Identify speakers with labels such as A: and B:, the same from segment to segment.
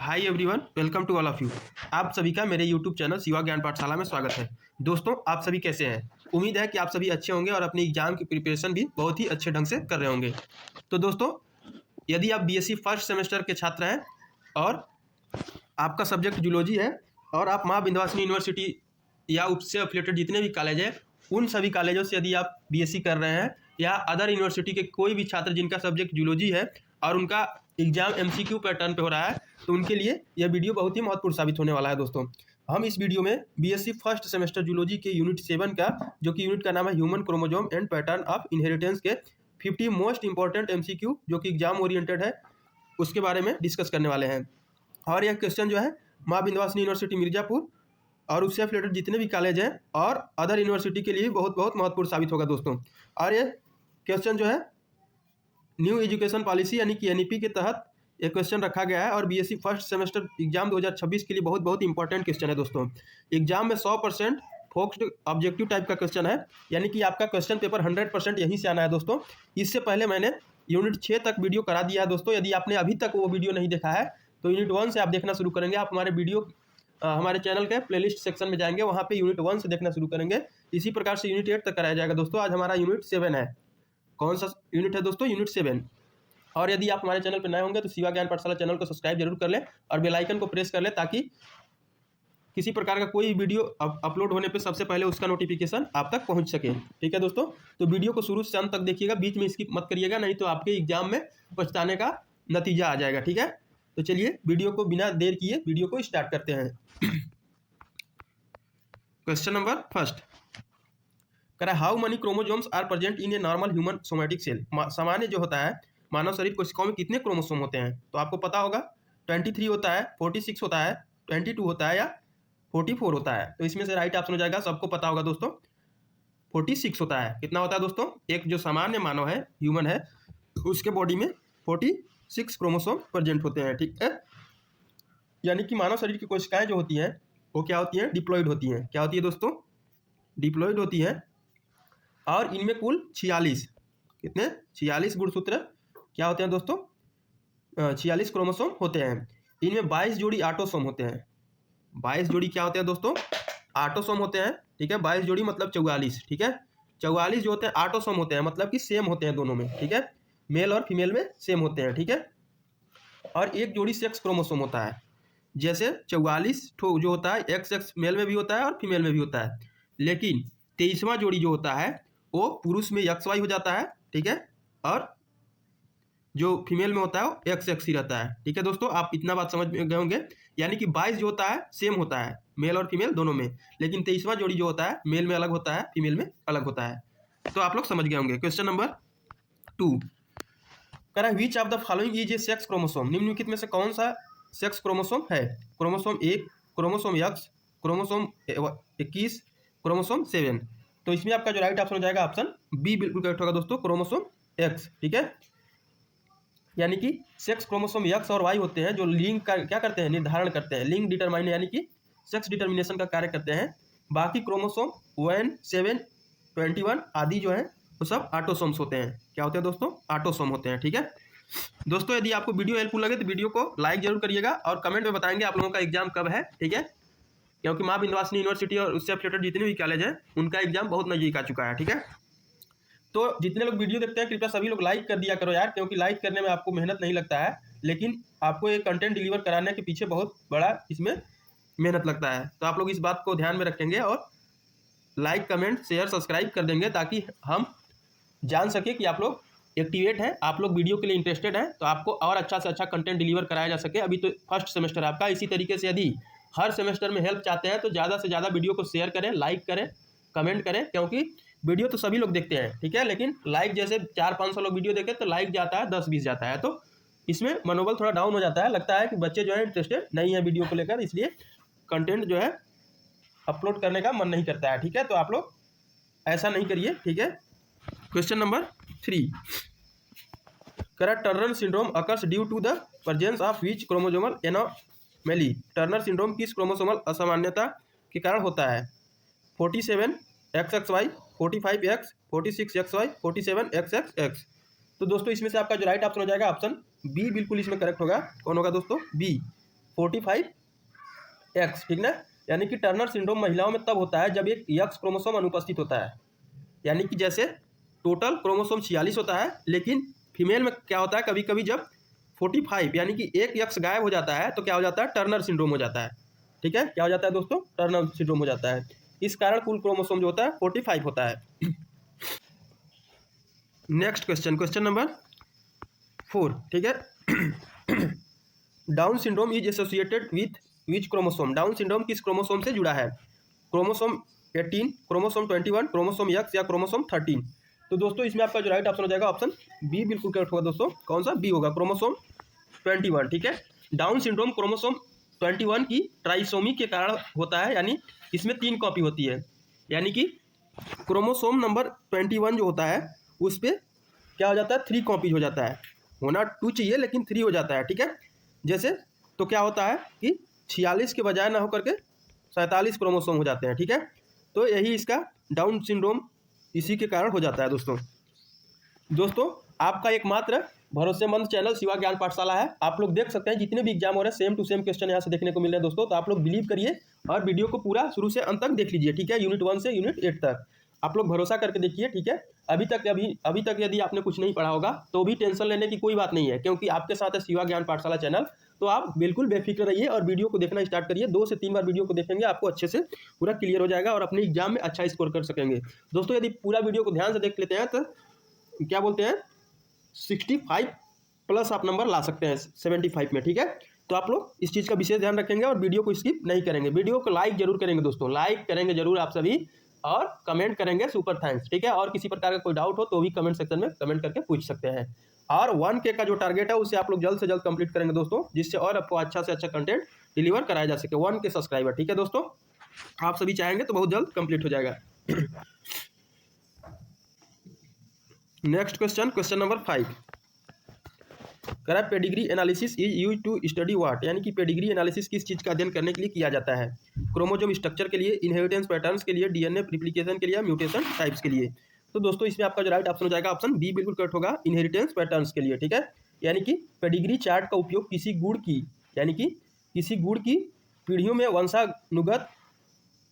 A: Hi everyone, welcome to all of you. आप सभी का मेरे यूट्यूब चैनल शिवा ज्ञान पाठशाला में स्वागत है। दोस्तों, आप सभी कैसे हैं? उम्मीद है कि आप सभी अच्छे होंगे और अपनी एग्जाम की प्रिपरेशन भी बहुत ही अच्छे ढंग से कर रहे होंगे। तो दोस्तों, यदि आप बीएससी फर्स्ट सेमेस्टर के छात्र हैं और आपका सब्जेक्ट जूलॉजी है और आप माँ विंध्यवासिनी यूनिवर्सिटी या उससे एफिलेटेड जितने भी कॉलेज हैं उन सभी कॉलेजों से यदि आप बीएससी कर रहे हैं या अदर यूनिवर्सिटी के कोई भी छात्र जिनका सब्जेक्ट जूलॉजी है और उनका एग्जाम एमसीक्यू पैटर्न पे हो रहा है, तो उनके लिए यह वीडियो बहुत ही महत्वपूर्ण साबित होने वाला है। दोस्तों, हम इस वीडियो में बीएससी फर्स्ट सेमेस्टर जूलॉजी के यूनिट 7 का, जो कि यूनिट का नाम है human chromosome and pattern of inheritance, के 50 मोस्ट इंपॉर्टेंट एमसीक्यू जो कि एग्जाम ओरिएंटेड है, उसके बारे में डिस्कस करने वाले हैं। और यह क्वेश्चन जो है माँ विंध्यवासिनी यूनिवर्सिटी मिर्जापुर और उससे एफिलेटेड जितने भी कॉलेज हैं और अदर यूनिवर्सिटी के लिए बहुत बहुत महत्वपूर्ण साबित होगा दोस्तों। और ये क्वेश्चन जो है न्यू एजुकेशन पॉलिसी यानी कि एनईपी के तहत ये क्वेश्चन रखा गया है और बीएससी फर्स्ट सेमेस्टर एग्जाम 2026 के लिए बहुत बहुत इंपॉर्टेंट क्वेश्चन है दोस्तों। एग्जाम में 100% फोकस्ड ऑब्जेक्टिव टाइप का क्वेश्चन है, यानी कि आपका क्वेश्चन पेपर 100% यहीं से आना है दोस्तों। इससे पहले मैंने यूनिट 6 तक वीडियो करा दिया है दोस्तों। यदि आपने अभी तक वो वीडियो नहीं देखा है तो यूनिट 1 से आप देखना शुरू करेंगे। आप हमारे वीडियो हमारे चैनल के प्लेलिस्ट सेक्शन में जाएंगे, वहाँ पे यूनिट 1 से देखना शुरू करेंगे। इसी प्रकार से यूनिट 8 तक कराया जाएगा दोस्तों। आज हमारा यूनिट 7 है। कौन सा यूनिट है दोस्तों? यूनिट 7। और यदि आप हमारे चैनल पर नए होंगे तो शिवा ज्ञान पाठशाला चैनल को सब्सक्राइब जरूर कर लें और बेल आइकन को प्रेस कर लें, ताकि किसी प्रकार का कोई वीडियो अपलोड होने पे सबसे पहले उसका नोटिफिकेशन आप तक पहुंच सके। ठीक है दोस्तों, तो वीडियो को शुरू से अंत तक देखिएगा, बीच में स्किप मत करिएगा, नहीं तो आपके एग्जाम में पछताने का नतीजा आ जाएगा। ठीक है, तो चलिए वीडियो को बिना देर किए वीडियो को स्टार्ट करते हैं। क्वेश्चन नंबर फर्स्ट करा, how many chromosomes are present in a normal human somatic cell. सामान्य जो होता है मानव शरीर कोशिकाओं में कितने क्रोमोसोम होते हैं? तो आपको पता होगा 23 होता है, 46 होता है, 22 होता है या 44 होता है। तो इसमें से राइट ऑप्शन हो जाएगा, सबको पता होगा दोस्तों, 46 होता है। कितना होता है दोस्तों? एक जो सामान्य मानव है, ह्यूमन है, उसके बॉडी में 46 क्रोमोसोम प्रेजेंट होते हैं। ठीक है, यानी कि मानव शरीर की कोशिकाएं जो होती हैं वो क्या होती हैं? डिप्लॉइड होती हैं। क्या होती है दोस्तों? डिप्लॉइड होती है। और इनमें कुल 46 कितने 46 गुणसूत्र क्या होते हैं दोस्तों? 46 क्रोमोसोम होते हैं। इनमें 22 जोड़ी ऑटोसोम होते हैं। 22 जोड़ी क्या होते हैं दोस्तों? ऑटोसोम होते हैं। ठीक है, 22 जोड़ी मतलब 44। ठीक है, 44 जो होते हैं ऑटोसोम होते हैं, मतलब कि सेम होते हैं दोनों में। ठीक है, मेल और फीमेल में सेम होते हैं। ठीक है, और एक जोड़ी सेक्स क्रोमोसोम होता है। जैसे 44 ठो जो होता है एक्स मेल में भी होता है और फीमेल में भी होता है, लेकिन 23वां जोड़ी जो होता है वो पुरुष में XY हो जाता है। ठीक है, और जो फीमेल में होता है वो XX ही रहता है। ठीक है दोस्तों, आप इतना बात समझ गए होंगे। यानी कि 22 जो होता है सेम होता है मेल और फीमेल दोनों में, लेकिन 23वां जोड़ी जो होता है मेल में अलग होता है, फीमेल में अलग होता है। तो आप लोग समझ गए होंगे। क्वेश्चन नंबर 2 कह रहा है, which of the following is A sex chromosome. निम्नलिखित में से कौन सा सेक्स क्रोमोसोम है? Chromosome 1, chromosome X, chromosome 21, chromosome 7। तो इसमें आपका जो राइट ऑप्शन हो जाएगा ऑप्शन बी बिल्कुल करेक्ट होगा दोस्तों, क्रोमोसोम X। ठीक है, यानी कि सेक्स क्रोमोसोम X और Y होते हैं जो लिंग का क्या करते हैं? निर्धारण करते हैं, लिंग डिटरमाइन यानी कि सेक्स डिटर्मिनेशन का कार्य करते हैं। बाकी क्रोमोसोम 1, 7, 21 आदि जो है वो सब ऑटोसोम्स होते हैं। क्या होते हैं दोस्तों? ऑटोसोम होते हैं। ठीक है दोस्तों, यदि आपको वीडियो हेल्पफुल लगे तो वीडियो को लाइक जरूर करिएगा और कमेंट में बताएंगे आप लोगों का एग्जाम कब है। ठीक है, क्योंकि माँ विंध्यवासिनी यूनिवर्सिटी और उससे एफिलिएटेड जितने भी कॉलेज हैं उनका एग्जाम बहुत नजदीक आ चुका है। ठीक है, तो जितने लोग वीडियो देखते हैं कृपया सभी लोग लाइक कर दिया करो यार, क्योंकि लाइक करने में आपको मेहनत नहीं लगता है, लेकिन आपको ये कंटेंट डिलीवर कराने के पीछे बहुत बड़ा इसमें मेहनत लगता है। तो आप लोग इस बात को ध्यान में रखेंगे और लाइक, कमेंट, शेयर, सब्सक्राइब कर देंगे, ताकि हम जान सके कि आप लोग एक्टिवेट हैं, आप लोग वीडियो के लिए इंटरेस्टेड हैं, तो आपको और अच्छा से अच्छा कंटेंट डिलीवर कराया जा सके। अभी तो फर्स्ट सेमेस्टर आपका, इसी तरीके से यदि हर सेमेस्टर में हेल्प चाहते हैं तो ज़्यादा से ज़्यादा वीडियो को शेयर करें, लाइक करें, कमेंट करें, क्योंकि वीडियो तो सभी लोग देखते हैं। ठीक है, लेकिन लाइक जैसे 400-500 लोग वीडियो देखें तो लाइक जाता है 10-20 जाता है, तो इसमें मनोबल थोड़ा डाउन हो जाता है। लगता है कि बच्चे जो है इंटरेस्टेड नहीं है वीडियो को लेकर, इसलिए कंटेंट जो है अपलोड करने का मन नहीं करता है। ठीक है, तो आप लोग ऐसा नहीं करिए। ठीक है, क्वेश्चन नंबर 3 करा, Turner syndrome occurs due to the presence of which chromosomal anomaly. Turner syndrome किस क्रोमोसोमल असामान्यता के कारण होता है? 47 XXY, 45X, 46XY, 47 XXX। तो दोस्तों इसमें से आपका जो राइट ऑप्शन हो जाएगा ऑप्शन बी बिल्कुल इसमें करेक्ट होगा। कौन होगा दोस्तों? बी। 45X, ठीक ना। यानी कि टर्नर सिंड्रोम महिलाओं में तब होता है जब एक X क्रोमोसोम अनुपस्थित होता है। यानी कि जैसे टोटल क्रोमोसोम 46 होता है, लेकिन फीमेल में क्या होता है, कभी कभी जब 45 यानी कि एक X गायब हो जाता है तो क्या हो जाता है, टर्नर सिंड्रोम हो जाता है। ठीक है, क्या हो जाता है दोस्तों, टर्नर सिंड्रोम हो जाता है। इस कारण कुल क्रोमोसोम जो होता है 45 होता है। नेक्स्ट क्वेश्चन, क्वेश्चन नंबर 4, ठीक है। Down syndrome is associated with which chromosome, down syndrome किस क्रोमोसोम से जुड़ा है, क्रोमोसोम 18, क्रोमोसोम 21, क्रोमोसोम X या क्रोमोसोम 13। तो दोस्तों इसमें आपका जो राइट ऑप्शन हो जाएगा ऑप्शन बी बिल्कुल करेक्ट होगा दोस्तों। कौन सा, बी होगा, क्रोमोसोम 21, ठीक है। डाउन सिंड्रोम क्रोमोसोम 21 की ट्राइसोमी के कारण होता है, यानी इसमें 3 कॉपी होती है। यानी कि क्रोमोसोम नंबर 21 जो होता है उस पर क्या हो जाता है, 3 कॉपीज हो जाता है। होना 2 चाहिए लेकिन 3 हो जाता है, ठीक है। जैसे तो क्या होता है कि 46 के बजाय ना होकर के 47 क्रोमोसोम हो जाते हैं, ठीक है। तो यही इसका डाउन सिंड्रोम इसी के कारण हो जाता है दोस्तों। आपका एकमात्र भरोसेमंद चैनल शिवा ज्ञान पाठशाला है। आप लोग देख सकते हैं जितने भी एग्जाम हो रहे हैं सेम टू सेम क्वेश्चन यहाँ से देखने को मिल रहे हैं दोस्तों। तो आप लोग बिलीव करिए और वीडियो को पूरा शुरू से अंत तक देख लीजिए, ठीक है। यूनिट 1 से यूनिट 8 तक आप लोग भरोसा करके देखिए, ठीक है। अभी तक यदि आपने कुछ नहीं पढ़ा होगा तो भी टेंशन लेने की कोई बात नहीं है, क्योंकि आपके साथ है शिवा ज्ञान पाठशाला चैनल। तो आप बिल्कुल बेफिक्र रहिए और वीडियो को देखना स्टार्ट करिए। 2 से 3 बार वीडियो को देखेंगे आपको अच्छे से पूरा क्लियर हो जाएगा और अपने एग्जाम में अच्छा स्कोर कर सकेंगे दोस्तों। यदि पूरा वीडियो को ध्यान से देख लेते हैं तो क्या बोलते हैं 65 प्लस आप नंबर ला सकते हैं 75 में, ठीक है। तो आप लोग इस चीज़ का विशेष ध्यान रखेंगे और वीडियो को स्किप नहीं करेंगे। वीडियो को लाइक जरूर करेंगे दोस्तों, लाइक करेंगे जरूर आप सभी, और कमेंट करेंगे सुपर थैंक्स, ठीक है। और किसी प्रकार का कोई डाउट हो तो भी कमेंट सेक्शन में कमेंट करके पूछ सकते हैं। और 1K का जो टारगेट है उसे आप लोग जल्द से जल्द कंप्लीट करेंगे दोस्तों, जिससे और आपको अच्छा से अच्छा कंटेंट डिलीवर कराया जा सके। 1K सब्सक्राइबर, ठीक है दोस्तों। आप सभी चाहेंगे तो बहुत जल्द कंप्लीट हो जाएगा। नेक्स्ट क्वेश्चन, क्वेश्चन नंबर 5 करा pedigree analysis is use to study what, यानी कि पेडिग्री एनालिसिस किस चीज़ का अध्ययन करने के लिए किया जाता है, क्रोमोसोम स्ट्रक्चर के लिए, इनहेरिटेंस पैटर्न्स के लिए, डीएनए रिप्लिकेशन के लिए, म्यूटेशन टाइप्स के लिए। तो दोस्तों इसमें आपका जो राइट ऑप्शन हो जाएगा ऑप्शन बी बिल्कुल करेक्ट होगा, इनहेरिटेंस पैटर्न्स के लिए, ठीक है। यानी कि पेडिग्री चार्ट का उपयोग किसी गुण की, यानी कि किसी गुण की पीढ़ियों में वंशानुगत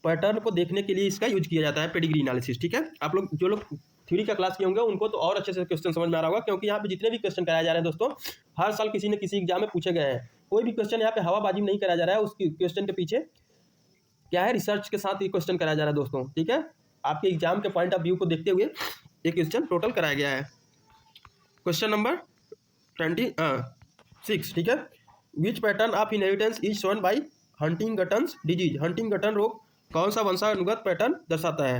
A: पैटर्न को देखने के लिए इसका यूज किया जाता है पेडिग्री एनालिसिस, ठीक है। आप लोग जो लोग थ्योरी का क्लास किए होंगे उनको तो और अच्छे से क्वेश्चन समझ में आ रहा होगा, क्योंकि यहाँ पे जितने भी क्वेश्चन कराए जा रहे हैं दोस्तों हर साल किसी न किसी एग्जाम में पूछे गए हैं। कोई भी क्वेश्चन यहाँ पे हवाबाजी नहीं कराया जा रहा है, उस क्वेश्चन के पीछे क्या है, रिसर्च के साथ ये क्वेश्चन कराया जा रहा है दोस्तों, ठीक है। आपके एग्जाम के पॉइंट ऑफ व्यू को देखते हुए एक क्वेश्चन टोटल कराया गया है। क्वेश्चन नंबर 26, ठीक है। Which pattern of inheritance is shown by Huntington's disease, Huntington रोग कौन सा वंशानुगत पैटर्न दर्शाता है।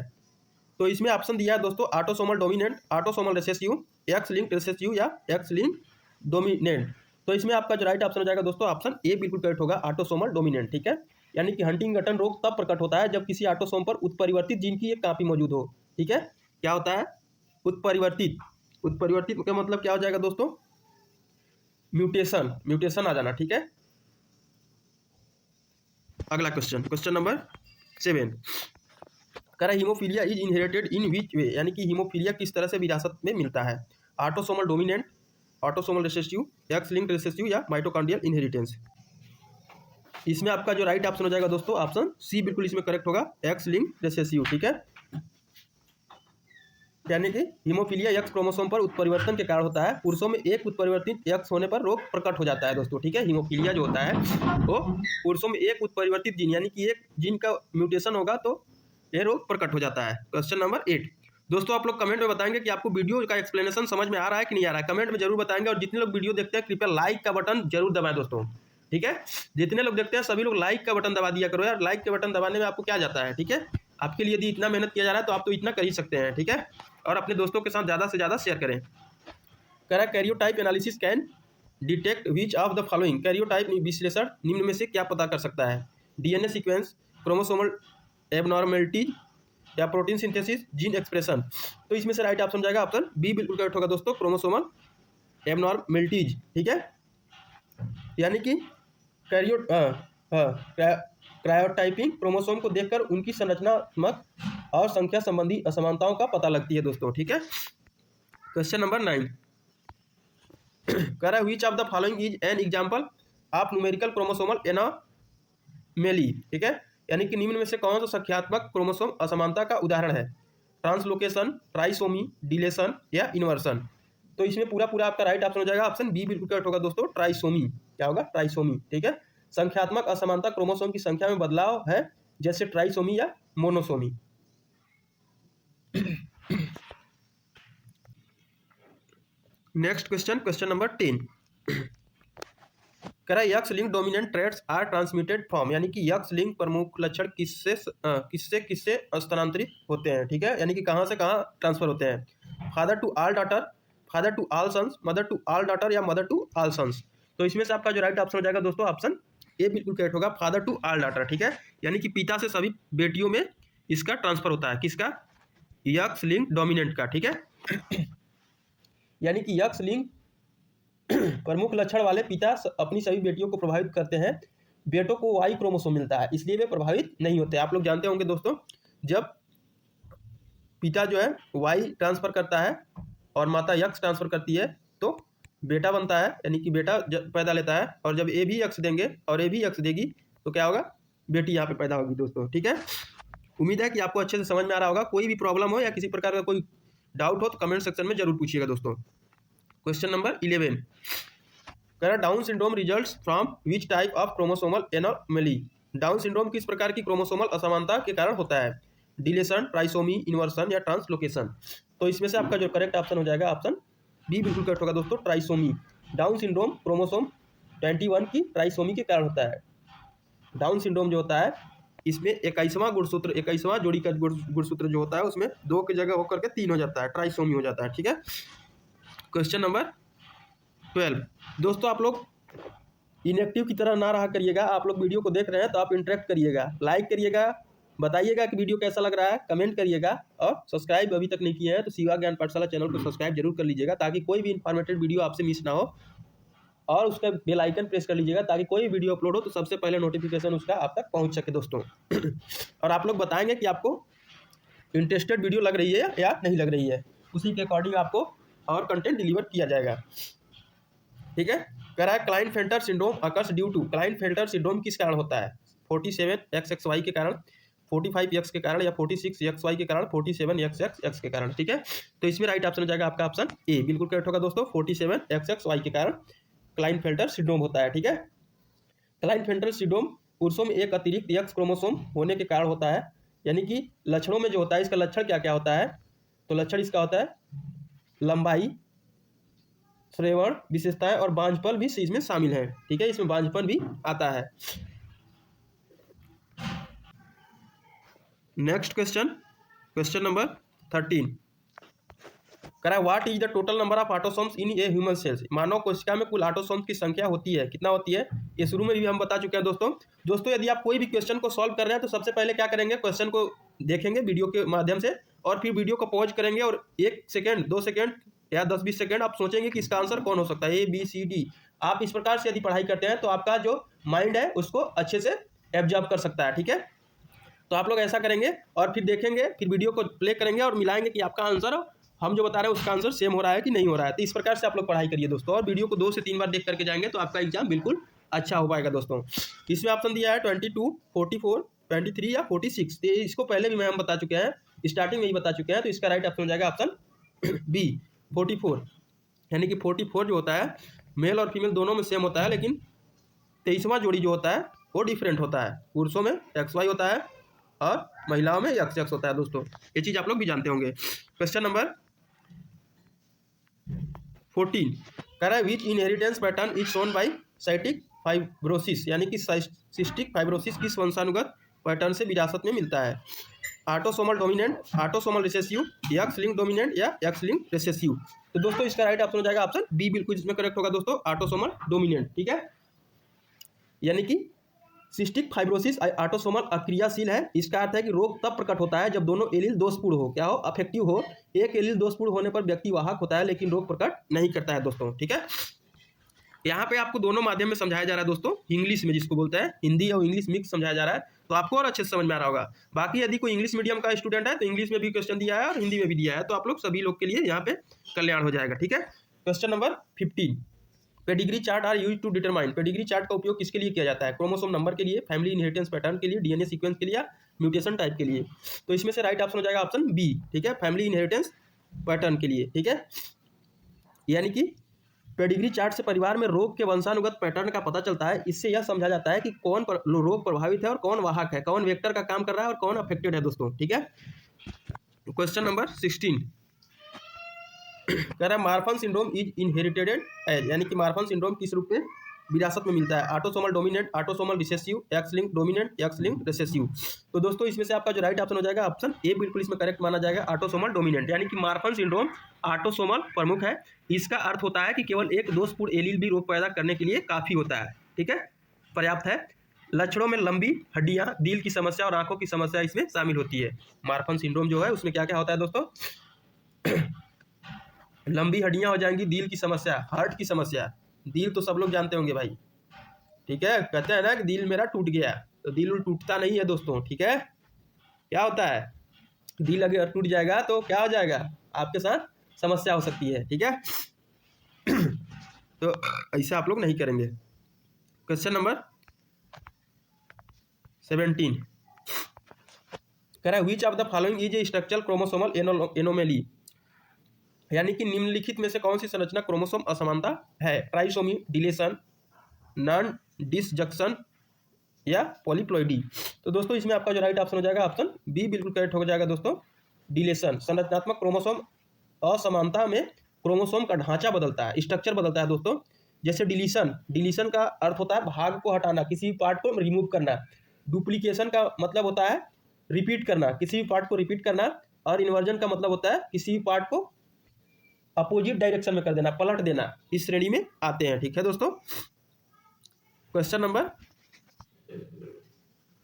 A: तो इसमें ऑप्शन दिया है दोस्तों autosomal dominant, autosomal recessive, x link recessive या एक्स लिंक डोमिनेंट। तो इसमें आपका जो राइट ऑप्शन हो जाएगा दोस्तों ऑप्शन ए बिल्कुल करेक्ट होगा, ऑटोसोमल डोमिनेंट, ठीक है। यानी कि हंटिंगटन रोग तब प्रकट होता है जब किसी ऑटोसोम पर उत्परिवर्तित जीन की एक कॉपी मौजूद हो, ठीक है। क्या होता है उत्परिवर्तित, उत्परिवर्तित का मतलब क्या हो जाएगा दोस्तों, म्यूटेशन, म्यूटेशन आ जाना, ठीक है। अगला क्वेश्चन, क्वेश्चन नंबर 7 करा हीमोफीलिया इज इनहेरिटेड इन विच वे, यानी कि हीमोफीलिया किस तरह से विरासत में मिलता है, autosomal dominant, autosomal recessive, X linked recessive या माइटोकॉन्ड्रियल इनहेरिटेंस। इसमें आपका जो राइट ऑप्शन हो जाएगा दोस्तों ऑप्शन सी बिल्कुल इसमें करेक्ट होगा, एक्स लिंक्ड रिसेसिव, ठीक है। यानी कि हीमोफीलिया एक्स क्रोमोसोम पर उत्परिवर्तन के कारण होता है। पुरुषों में एक उत्परिवर्तित एक्स होने पर रोग प्रकट हो जाता है दोस्तों, ठीक है। हीमोफीलिया जो होता है वो पुरुषों में एक उत्परिवर्तित जीन, यानी कि एक जीन का म्यूटेशन होगा तो ये रोग प्रकट हो जाता है। क्वेश्चन नंबर 8 दोस्तों आप लोग कमेंट में बताएंगे कि आपको वीडियो का एक्सप्लेनेशन समझ में आ रहा है कि नहीं आ रहा है, कमेंट में जरूर बताएंगे। और जितने लोग वीडियो देखते हैं कृपया लाइक का बटन जरूर दबाएं दोस्तों, ठीक है। जितने लोग देखते हैं सभी लोग लाइक का बटन दबा दिया करो यार, लाइक के बटन दबाने में आपको क्या जाता है, ठीक है। आपके लिए यदि इतना मेहनत किया जा रहा है तो आप तो इतना कर ही सकते हैं, ठीक है। और अपने दोस्तों के साथ ज़्यादा से ज़्यादा शेयर करें। कह रहा है karyotype analysis can detect which of the following, karyotype विश्लेषण निम्न में से क्या पता कर सकता है, डीएनए सीक्वेंस, क्रोमोसोमल एबनॉर्मेलिटीज या प्रोटीन सिंथेसिस, जीन एक्सप्रेशन। तो इसमें से राइट ऑप्शन जाएगा ऑप्शन बी बिल्कुल करेक्ट होगा दोस्तों, क्रोमोसोमल एबनॉर्मेलिटीज, ठीक है। यानी कि क्रायोटाइपिंग क्रोमोसोम को देखकर उनकी संरचनात्मक और संख्या संबंधी असमानताओं का पता लगती है दोस्तों, ठीक है। क्वेश्चन नंबर 9 कह रहा है which of the following is an example of numerical chromosomal anomaly, ठीक है, यानी कि निम्न में से कौन सा संख्यात्मक क्रोमोसोम असमानता का उदाहरण है? ट्रांसलोकेशन, ट्राइसोमी, डिलेशन या इन्वर्सन। तो इसमें पूरा पूरा आपका राइट ऑप्शन हो जाएगा ऑप्शन बी बिल्कुल करेक्ट होगा दोस्तों, ट्राइसोमी। क्या होगा? ट्राइसोमी, ठीक है। संख्यात्मक असमानता क्रोमोसोम की संख्या में बदलाव है, जैसे ट्राइसोमी या monosomy. Next question, question number 10 कह रहा है X link dominant traits are transmitted from, यानी कि यक्स लिंक प्रमुख लक्षण किससे किससे स्थानांतरित होते हैं, ठीक है, यानी कि कहाँ से कहाँ ट्रांसफर होते हैं? Father to all daughter, father to all sons, mother to all daughter या मदर टू ऑल सन्स। तो इसमें से आपका जो राइट ऑप्शन हो जाएगा दोस्तों ऑप्शन ए बिल्कुल करेक्ट होगा, फादर टू ऑल डॉटर, ठीक है, यानी कि पिता से सभी बेटियों में इसका ट्रांसफर होता है। किसका? यक्स लिंक डोमिनेंट का, ठीक है। यानी कि यक्स लिंक प्रमुख लक्षण वाले पिता अपनी सभी बेटियों को प्रभावित करते हैं। बेटों को वाई क्रोमोसोम मिलता है, इसलिए वे प्रभावित नहीं होते। आप लोग जानते होंगे दोस्तों, जब पिता जो है वाई ट्रांसफर करता है और माता यक्स ट्रांसफर करती है तो बेटा बनता है, यानी कि बेटा पैदा लेता है। और जब ए भी यक्स देंगे और ए भी यक्स देगी तो क्या होगा? बेटी यहाँ पे पैदा होगी दोस्तों, ठीक है। उम्मीद है कि आपको अच्छे से समझ में आ रहा होगा। कोई भी प्रॉब्लम हो या किसी प्रकार का कोई डाउट हो तो कमेंट सेक्शन में जरूर पूछिएगा दोस्तों। क्वेश्चन नंबर 11 कह रहा down syndrome results from which type of chromosomal anomaly. Down syndrome किस प्रकार की क्रोमोसोमल असमानता के कारण होता है? डिलेशन, ट्राइसोमी, इन्वर्सन या ट्रांसलोकेशन। तो इसमें से आपका जो करेक्ट ऑप्शन हो जाएगा ऑप्शन बी बिल्कुल करेक्ट होगा दोस्तों, ट्राइसोमी। डाउन सिंड्रोम क्रोमोसोम 21 की ट्राइसोमी के कारण होता है। डाउन सिंड्रोम जो होता है इसमें 21वां गुणसूत्र, 21वां जोड़ी का गुणसूत्र जो होता है उसमें 2 की जगह होकर के 3 हो जाता है, ट्राइसोमी हो जाता है, ठीक है। क्वेश्चन नंबर 12 दोस्तों, आप लोग इनएक्टिव की तरह ना रहा करिएगा। आप लोग वीडियो को देख रहे हैं तो आप इंटरेक्ट करिएगा, लाइक करिएगा, बताइएगा कि वीडियो कैसा लग रहा है, कमेंट करिएगा और सब्सक्राइब अभी तक नहीं किया है तो शिवा ज्ञान पाठशाला चैनल को सब्सक्राइब जरूर कर लीजिएगा, ताकि कोई भी इंफॉर्मेटिव वीडियो आपसे मिस ना हो। और उसका बेल आइकन प्रेस कर लीजिएगा ताकि कोई वीडियो अपलोड हो तो सबसे पहले नोटिफिकेशन उसका आप तक पहुंच सके दोस्तों। और आप लोग बताएंगे कि आपको इंटरेस्टेड वीडियो लग रही है या नहीं लग रही है, उसी के अकॉर्डिंग आपको और कंटेंट डिलीवर किया जाएगा, ठीक है। कह रहा है Klinefelter syndrome occurs due to, Klinefelter syndrome किस कारण होता है? 47XXY के कारण, 45X के कारण या 46XY के कारण, 47XX के कारण, ठीक है। तो इसमें राइट ऑप्शन हो जाएगा आपका ऑप्शन ए बिल्कुल करेक्ट होगा दोस्तों, 47XXY के कारण क्लाइनफेल्टर सिंड्रोम होता है, ठीक है। क्लाइनफेल्टर सिंड्रोम पुरुषों में एक अतिरिक्त एक्स क्रोमोसोम होने के कारण होता है, यानी कि लक्षणों में जो होता है इसका लक्षण क्या क्या होता है? तो लक्षण इसका होता है लंबाई, श्रेवण, विशेषताएं और बांझपन भी इसमें शामिल है, ठीक है, इसमें बांझपन भी आता है। नेक्स्ट क्वेश्चन, क्वेश्चन नंबर 13 कह रहा है what is the total number of autosomes in a human cells. मानव कोशिका में कुल ऑटोसोम्स की संख्या होती है, कितना होती है? ये शुरू में भी हम बता चुके हैं दोस्तों। यदि आप कोई भी क्वेश्चन को सॉल्व कर रहे हैं तो सबसे पहले क्या करेंगे, क्वेश्चन को देखेंगे वीडियो के माध्यम से और फिर वीडियो को पॉज करेंगे और 1 सेकेंड 2 सेकेंड या 10-20 सेकेंड आप सोचेंगे कि इसका आंसर कौन हो सकता है, ABCD। आप इस प्रकार से यदि पढ़ाई करते हैं तो आपका जो माइंड है उसको अच्छे से एब्जॉर्ब कर सकता है, ठीक है। तो आप लोग ऐसा करेंगे और फिर देखेंगे, फिर वीडियो को प्ले करेंगे और मिलाएंगे कि आपका आंसर हम जो बता रहे हैं उसका आंसर सेम हो रहा है कि नहीं हो रहा है। तो इस प्रकार से आप लोग पढ़ाई करिए दोस्तों, और वीडियो को 2 से 3 बार देख करके जाएंगे तो आपका एग्जाम बिल्कुल अच्छा हो पाएगा दोस्तों। इसमें ऑप्शन दिया है 22, 44, 23 या 46। तो इसको पहले भी हम बता चुके हैं, स्टार्टिंग में ही बता चुके हैं। तो इसका राइट ऑप्शन हो जाएगा ऑप्शन बी 44, यानी कि 44 जो होता है मेल और फीमेल दोनों में सेम होता है, लेकिन 23वां जोड़ी जो होता है वो डिफरेंट होता है। पुरुषों में XY होता है और महिलाओं में XX होता है दोस्तों, ये चीज़ आप लोग भी जानते होंगे। क्वेश्चन नंबर 14 कह रहा है which inheritance pattern is shown by cystic fibrosis, यानी कि सिस्टिक फाइब्रोसिस किस वंशानुगत पैटर्न से विरासत में मिलता है? Autosomal dominant, autosomal recessive, x link dominant या एक्स लिंक रिसेसिव। तो दोस्तों इसका राइट ऑप्शन हो जाएगा ऑप्शन बी बिल्कुल इसमें करेक्ट होगा दोस्तों, ऑटोसोमल डोमिनेंट, ठीक है। यानी कि सिस्टिक फाइब्रोसिस ऑटोसोमल अक्रियाशील है। इसका अर्थ है कि रोग तब प्रकट होता है जब दोनों एलील दोषपूर्ण हो, क्या हो, अफेक्टिव हो। एक एलील दोषपूर्ण होने पर व्यक्ति वाहक होता है लेकिन रोग प्रकट नहीं करता है दोस्तों, ठीक है। यहाँ पे आपको दोनों माध्यम में समझाया जा रहा है दोस्तों, इंग्लिश में जिसको बोलते हैं, हिंदी और इंग्लिश मिक्स समझाया जा रहा है, तो आपको और अच्छे से समझ में आ रहा होगा। बाकी यदि कोई इंग्लिश मीडियम का स्टूडेंट है तो इंग्लिश में भी क्वेश्चन दिया है और हिंदी में भी दिया है, तो आप लोग सभी लोग के लिए यहाँ पे कल्याण हो जाएगा, ठीक है। Question number 15 pedigree chart are use to determine, pedigree chart का उपयोग किसके लिए किया जाता है? क्रोमोसोम नंबर के लिए, फैमिली इनहेरिटेंस पैटर्न के लिए, डीएनए सीक्वेंस के लिए या म्यूटेशन टाइप के लिए? तो इसमें से राइट ऑप्शन हो जाएगा ऑप्शन बी, ठीक है, फैमिली इनहेरिटेंस पैटर्न के लिए, ठीक है। यानी कि पेडिग्री चार्ट से परिवार में रोग के वंशानुगत पैटर्न का पता चलता है। इससे यह समझा जाता है कि कौन रोग प्रभावित है और कौन वाहक है, कौन वेक्टर का काम कर रहा है और कौन अफेक्टेड है दोस्तों, ठीक है। क्वेश्चन नंबर 16 कह रहा है Marfan syndrome is inherited as, यानी कि मार्फन सिंड्रोम किस रूप में विरासत में मिलता है? Autosomal dominant, autosomal recessive, x link dominant, x link recessive. तो दोस्तों इसमें से आपका जो राइट ऑप्शन हो जाएगा ऑप्शन ए बिल्कुल इसमें करेक्ट माना जाएगा, ऑटोसोमल डोमिनेंट। यानी कि मार्फन सिंड्रोम ऑटोसोमल प्रमुख है। इसका अर्थ होता है कि केवल एक दोषपूर्ण एलील भी रोग पैदा करने के लिए काफी होता है, ठीक है, पर्याप्त है। लक्षणों में लंबी हड्डियां, दिल की समस्या और आंखों की समस्या इसमें शामिल होती है। मार्फन सिंड्रोम जो है उसमें क्या क्या होता है दोस्तों? लंबी हड्डियां हो जाएंगी, दिल की समस्या, हार्ट की समस्या। दिल तो सब लोग जानते होंगे भाई, ठीक है, कहते हैं ना कि दिल मेरा टूट गया, तो दिल टूटता नहीं है दोस्तों, ठीक है। क्या होता है, दिल अगर टूट जाएगा तो क्या हो जाएगा, आपके साथ समस्या हो सकती है, ठीक है। तो ऐसा आप लोग नहीं करेंगे। क्वेश्चन नंबर 17 कह रहा है which of the following is A structural chromosomal anomaly, यानी कि निम्नलिखित में से कौन सी संरचना क्रोमोसोम असमानता है? ट्राइसोमी, डिलेशन, नॉन डिसजंक्शन या पॉलीप्लॉइडी। तो दोस्तों इसमें आपका जो राइट ऑप्शन हो जाएगा ऑप्शन बी बिल्कुल करेक्ट हो जाएगा दोस्तों, डिलेशन। संरचनात्मक क्रोमोसोम असमानता में क्रोमोसोम का ढांचा बदलता है, स्ट्रक्चर बदलता है दोस्तों। जैसे डिलीशन, डिलीशन का अर्थ होता है भाग को हटाना, किसी भी पार्ट को रिमूव करना। डुप्लीकेशन का मतलब होता है रिपीट करना, किसी भी पार्ट को रिपीट करना। और इन्वर्जन का मतलब होता है किसी भी पार्ट को अपोजिट डायरेक्शन में कर देना, पलट देना। इस श्रेणी में आते हैं, ठीक है दोस्तों। क्वेश्चन नंबर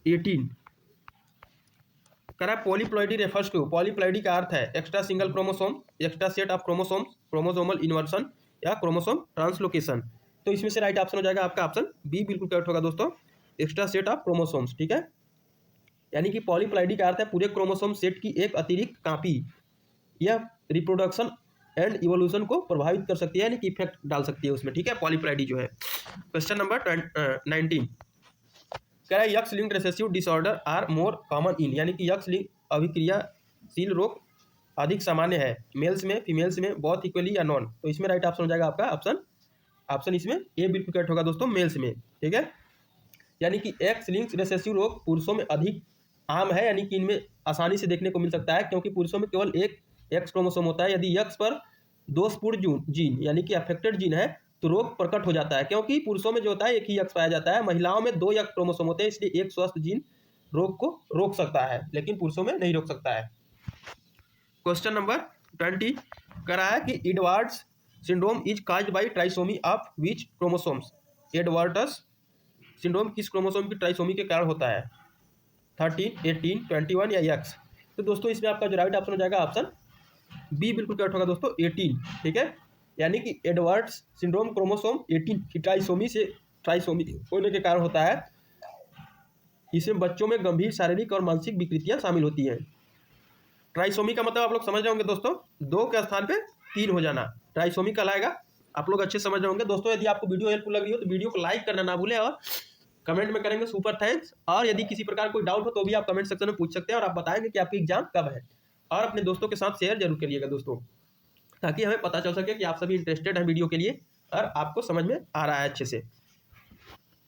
A: 18 करा पॉलीप्लॉइडी रेफर्स टू, पॉलीप्लॉइडी का अर्थ है extra single chromosome, extra set of chromosome, chromosomal inversion या क्रोमोसोम ट्रांसलोकेशन। तो इसमें से राइट ऑप्शन हो जाएगा आपका ऑप्शन बी बिल्कुल करेक्ट होगा दोस्तों, एक्स्ट्रा सेट ऑफ क्रोमोसोम्स, ठीक है। यानी कि पॉलीप्लॉइडी का अर्थ है पूरे क्रोमोसोम सेट की एक अतिरिक्त कॉपी। यह रिप्रोडक्शन एंड इवोल्यूशन को प्रभावित कर सकती है, यानी कि इफेक्ट डाल सकती है उसमें, ठीक है, पॉलीप्लॉइडी जो है। क्वेश्चन नंबर 19 कह रहा है X linked recessive disorder are more common in, यानी कि यक्स लिंक अभिक्रियाशील रोग अधिक सामान्य है मेल्स में, फीमेल्स में, बोथ इक्वली या नॉन। तो इसमें राइट ऑप्शन हो जाएगा आपका ऑप्शन इसमें ए बिल्कुल करेक्ट होगा दोस्तों, मेल्स में, ठीक है। यानी कि एक्स लिंक्ड रिसेसिव रोग पुरुषों में अधिक आम है, यानी कि इनमें आसानी से देखने को मिल सकता है, क्योंकि पुरुषों में केवल एक एक्स क्रोमोसोम होता है। यदि एक्स पर दोषपूर्ण जीन यानी कि अफेक्टेड जीन है तो रोग प्रकट हो जाता है, क्योंकि पुरुषों में जो होता है एक ही एक्स पाया जाता है, महिलाओं में 2 एक्स क्रोमोसोम होते हैं, इसलिए एक स्वस्थ जीन रोग को रोक सकता है, लेकिन पुरुषों में नहीं रोक सकता है। क्वेश्चन नंबर 20 कह रहा है कि Edwards syndrome is caused by trisomy of which chromosomes, Edwards syndrome किस क्रोमोसोम की ट्राइसोमी के कारण होता है? 13, 18, 21 या एक्स। तो दोस्तों इसमें आपका जो राइट ऑप्शन हो जाएगा ऑप्शन बी बिल्कुल करेक्ट होगा दोस्तों, 18, ठीक है। यानी कि एडवर्ड्स सिंड्रोम क्रोमोसोम 18 की ट्राइसोमी होने के कारण होता है। इसमें बच्चों में गंभीर शारीरिक और मानसिक विकृतियां शामिल होती हैं। ट्राइसोमी का मतलब आप लोग समझ रहे होंगे दोस्तों, 2 के स्थान पे 3 हो जाना ट्राइसोमी कहलाएगा। आप लोग अच्छे समझ रहे होंगे दोस्तों। यदि आपको वीडियो हेल्पफुल लग रही हो तो वीडियो को लाइक करना ना भूलें और कमेंट में करेंगे सुपर थैंक्स। और यदि किसी प्रकार कोई डाउट हो तो भी आप कमेंट सेक्शन में पूछ सकते हैं और आप बताएंगे कि आपकी एग्जाम कब है। और अपने दोस्तों के साथ शेयर जरूर करिएगा दोस्तों, ताकि हमें पता चल सके कि आप सभी इंटरेस्टेड हैं वीडियो के लिए और आपको समझ में आ रहा है अच्छे से।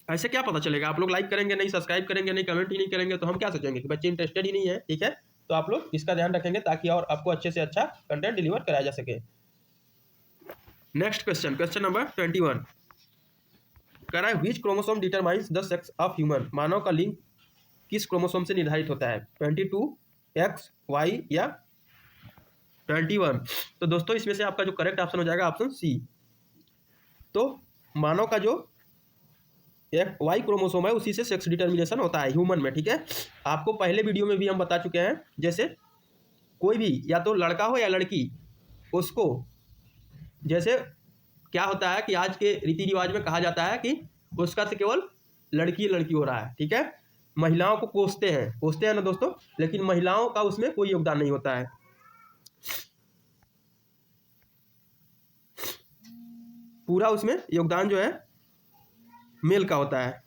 A: ऐसे क्या पता चलेगा, आप लोग लाइक करेंगे नहीं, सब्सक्राइब करेंगे नहीं, कमेंट ही नहीं करेंगे तो हम क्या सोचेंगे कि बच्चे इंटरेस्टेड ही नहीं है, ठीक है। तो आप लोग इसका ध्यान रखेंगे ताकि और आपको अच्छे से अच्छा कंटेंट डिलीवर कराया जा सके। नेक्स्ट क्वेश्चन, क्वेश्चन नंबर 21 कह रहा है which chromosome determines the sex of human, मानव का लिंग किस क्रोमोसोम से निर्धारित होता है? 22, एक्स, वाई या 21। तो दोस्तों इसमें से आपका जो करेक्ट ऑप्शन हो जाएगा ऑप्शन सी। तो मानव का जो वाई क्रोमोसोम है उसी से सेक्स डिटर्मिनेशन होता है ह्यूमन में, ठीक है। आपको पहले वीडियो में भी हम बता चुके हैं, जैसे कोई भी या तो लड़का हो या लड़की, उसको जैसे क्या होता है कि आज के रीति रिवाज में कहा जाता है कि उसका तो केवल लड़की लड़की हो रहा है, ठीक है। महिलाओं को कोसते हैं ना दोस्तों, लेकिन महिलाओं का उसमें कोई योगदान नहीं होता है। पूरा उसमें योगदान जो है मेल का होता है।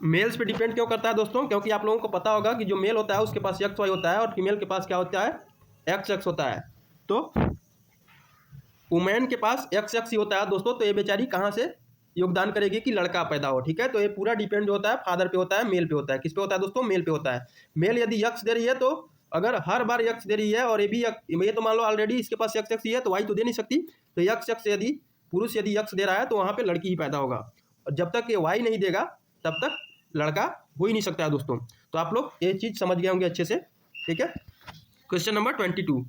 A: मेल्स पे डिपेंड क्यों करता है दोस्तों? क्योंकि आप लोगों को पता होगा कि जो मेल होता है उसके पास एक्स वाई होता है और फीमेल के पास क्या होता है, एक्स एक्स होता है। तो वुमेन के पास एक्स एक्स ही होता है दोस्तों, तो ये बेचारी कहाँ से योगदान करेगी कि लड़का पैदा हो, ठीक है। तो ये पूरा डिपेंड जो होता है फादर पे होता है, मेल पे होता है। किस पे होता है दोस्तों? मेल पे होता है। मेल यदि यक्स दे रही है, तो अगर हर बार यक्स दे रही है और ये भी ये तो मान लो ऑलरेडी इसके पास यक्स एक्स ही है, तो वाई तो दे नहीं सकती। तो यक्स एक्स यदि पुरुष यदि यक्स दे रहा है तो वहाँ पे लड़की ही पैदा होगा, और जब तक ये वाई नहीं देगा तब तक लड़का हो ही नहीं सकता है दोस्तों। तो आप लोग ये चीज़ समझ गए होंगे अच्छे से, ठीक है। Question number 22,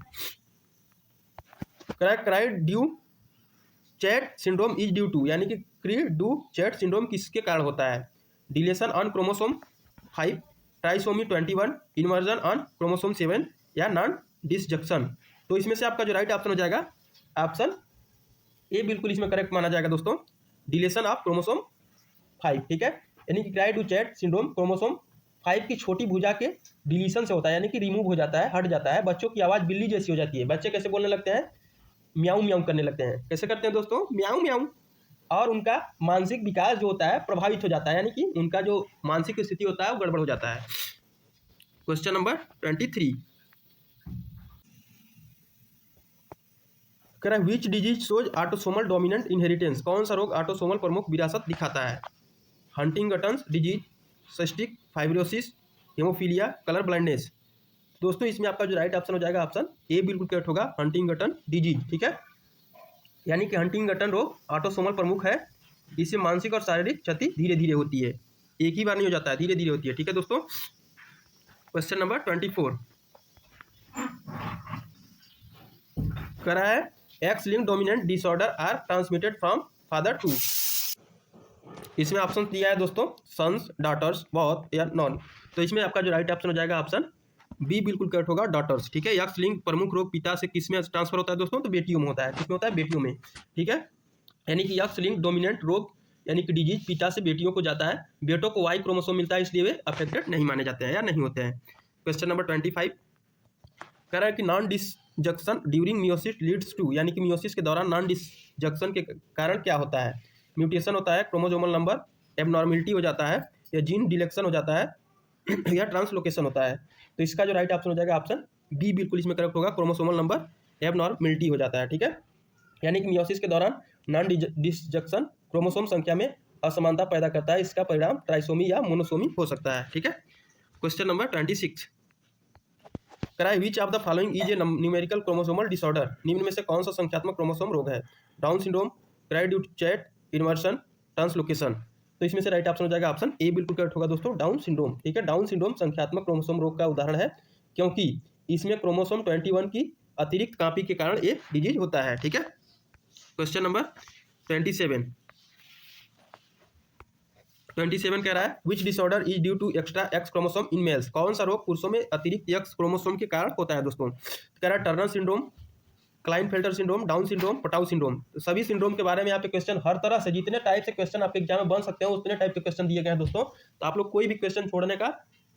A: cri du chat syndrome is due to, यानी कि क्री डू चैट सिंड्रोम किसके कारण होता है? Deletion on chromosome 5, trisomy 21, inversion on chromosome 7, या नॉन डिसजंक्शन। तो इसमें से आपका जो राइट ऑप्शन हो जाएगा ऑप्शन ए बिल्कुल इसमें करेक्ट माना जाएगा दोस्तों, डिलेशन ऑफ क्रोमोसोम 5, ठीक है। यानी कि cry do chat syndrome chromosome 5 की छोटी भुजा के डिलीशन से होता है, यानी कि रिमूव हो जाता है, हट जाता है। बच्चों की आवाज़ बिल्ली जैसी हो जाती है। बच्चे कैसे बोलने लगते हैं? म्याऊं म्याऊं करने लगते हैं। कैसे करते हैं दोस्तों? म्याऊं म्याऊं। और उनका मानसिक विकास जो होता है प्रभावित हो जाता है, यानी कि उनका जो मानसिक स्थिति होता है वो गड़बड़ हो जाता है। क्वेश्चन नंबर 23, कह रहा है which disease shows autosomal dominant inheritance, कौन सा रोग ऑटोसोमल प्रमुख विरासत दिखाता है? Huntington's disease, cystic fibrosis, haemophilia, colour blindness. दोस्तों इसमें आपका जो राइट ऑप्शन हो जाएगा ऑप्शन ए बिल्कुल करेक्ट होगा, हंटिंगटन डिजीज, ठीक है। यानी कि हंटिंगटन रोग ऑटोसोमल प्रमुख है। इससे मानसिक और शारीरिक क्षति धीरे धीरे होती है, एक ही बार नहीं हो जाता है, धीरे धीरे होती है, ठीक है दोस्तों। क्वेश्चन नंबर 24, कह रहा है X linked dominant disorder are transmitted from father to. इसमें ऑप्शन दिया है दोस्तों सन्स, डॉटर्स, बोथ या नॉन। तो इसमें आपका जो राइट ऑप्शन हो जाएगा ऑप्शन बी बिल्कुल करेक्ट होगा, डॉटर्स, ठीक है। एक्स लिंक प्रमुख रोग पिता से किस में ट्रांसफर होता है दोस्तों? तो बेटियों में होता है। किस में होता है? बेटियों में, ठीक है। यानी कि एक्स लिंक डोमिनेंट रोग यानी कि डिजीज पिता से बेटियों को जाता है। बेटों को वाई क्रोमोसोम मिलता है, इसलिए वे अफेक्टेड नहीं माने जाते हैं या नहीं होते हैं। क्वेश्चन नंबर 25, कह रहा है कि non disjunction during meiosis leads to, यानी कि मियोसिस के दौरान नॉन डिसजंक्शन के कारण क्या होता है? म्यूटेशन होता है, क्रोमोसोमल नंबर एबनॉर्मेलिटी हो जाता है, या जीन डिलेक्शन हो जाता है, या ट्रांसलोकेशन होता है। तो इसका जो राइट ऑप्शन हो जाएगा ऑप्शन बी बिल्कुल इसमें करेक्ट होगा, क्रोमोसोमल नंबर एबनॉर्मेलिटी हो जाता है, ठीक है। यानी कि मियोसिस के दौरान नॉन डिसजंक्शन क्रोमोसोम संख्या में असमानता पैदा करता है। इसका परिणाम ट्राइसोमी या मोनोसोमी हो सकता है, ठीक है। क्वेश्चन नंबर 26, कराए विच of the following is A numerical chromosomal disorder, निम्न में से कौन सा संख्यात्मक क्रोमोसोम रोग है? Down syndrome, cry du chat, inversion, translocation. तो इसमें से राइट ऑप्शन हो जाएगा ऑप्शन ए बिल्कुल करेक्ट होगा दोस्तों, डाउन सिंड्रोम, ठीक है। डाउन सिंड्रोम संख्यात्मक क्रोमोसोम रोग का उदाहरण है, क्योंकि इसमें क्रोमोसोम 21 की अतिरिक्त कॉपी के कारण ये डिजीज होता है, ठीक है। क्वेश्चन नंबर 27 कह रहा है which disorder is due to extra X chromosome in males, कौन सा रोग पुरुषों में अतिरिक्त एक्स क्रोमोसोम के कारण होता है दोस्तों? कह रहा है Turner syndrome, Klinefelter syndrome, down syndrome, Patau syndrome. तो सभी सिंड्रोम के बारे में यहाँ पे क्वेश्चन हर तरह से जितने टाइप से क्वेश्चन आपके एग्जाम में बन सकते हैं उतने टाइप के क्वेश्चन दिए गए हैं दोस्तों। तो आप लोग कोई भी क्वेश्चन छोड़ने का